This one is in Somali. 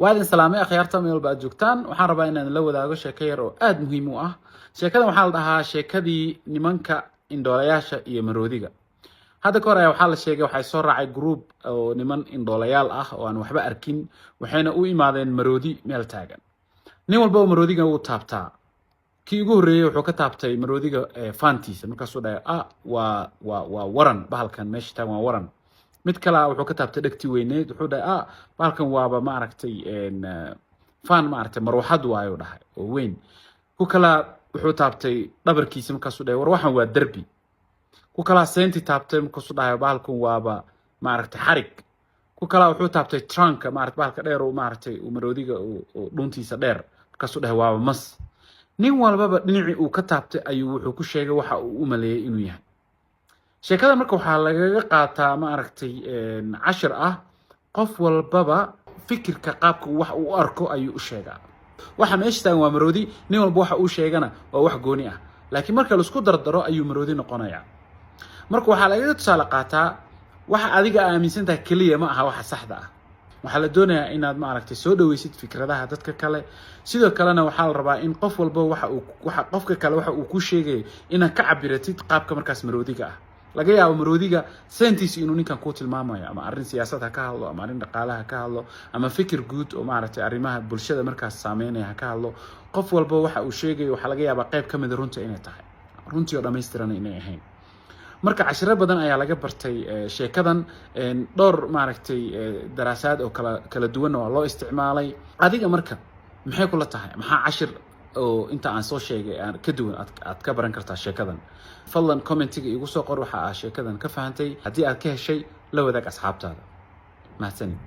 وهذا السلام يا خيارته من الباجوكتان وحان ربا إن لو ذاقو شاكير أو آد مهم شاكدا وحال دها شاكدي نمانكا إندولياشا إيا مروديغا هذا كورا وحال الشيء وحي صور راعي جروب أو نمان إندوليال وأنا وحبا أركين وحينا أو إمادين مرودي ميل تاغن نيوال باو مروديغا و تابتا كي ugu horeeyay wuxuu ka taabtay maroodiga fantiisa markaasuu dhahay waa waran bahalkan meesha taagan waa waran mid kale wuxuu ka taabtay dhagti weyneed wuxuu dhahay bahalkan waaba ma aragtay fan ma aragtay marwaxad waayo dhahay oo weyn ku kala wuxuu taabtay dhabarkiisa markaasuu dhahay war waxan waa darbi ku kala seenti taabtay markaasuu dhahay bahalkan waaba ma aragtay xarig ku kala wuxuu taabtay trunk ma aragtay bahalka dheer oo ma aragtay maroodiga oo dhuntiisa dheer markaasuu dhahay waaba mas nin walbaba dhinacii uu ka taabtay ayuu wuxuu ku sheegay waxa uu u maleeyay inuu yahay sheekada marka waxa lagaga qaataa ma aragtay 10 qof walbaba fikirka qaabka wax uu arko ayuu u sheegaa waxa meesha taagan waa maroodi nin walba waxa uu sheegana waa wax gooni ah laakiin marka la isku dardaro ayuu maroodi noqonayaa marka waxa lagaga tusaale qaataa waxa adiga aaminsantahay kaliya ma aha waxa saxda ah waxaa la doonayaa inaad ma aragtay soo dhaweysid fikradaha dadka kale sidoo kalena waxaa la rabaa in qof walba waxa qofka kale waxa uu ku sheegay inaad ka cabiratid qaabka markaas maroodiga ah laga yaabo maroodiga sentiis inuu ninkan ku tilmaamayo ama arrin siyaasad ha ka hadlo ama arrin dhaqaalaha ka hadlo ama fikir guud oo ma aragtay arrimaha bulshada markaas saameynaya ha ka hadlo qof walba waxa uu sheegay waxa laga yaabaa qayb ka mid runta inay tahay runtii oo dhameystiran inay ahayn marka 10 badan ayaa laga bartay sheekadan dhowr ma aragtay daraasaad oo kala duwan oo loo isticmaalay adiga marka maxay kula tahay maxaa 10 oo inta aan soo sheegay aan ka duwan aad ka baran kartaa sheekadan fadlan commentiga igu soo qor waxa aad sheekadan ka fahantay haddii aad ka heshay la wadaag asxaabtaada mahadsanid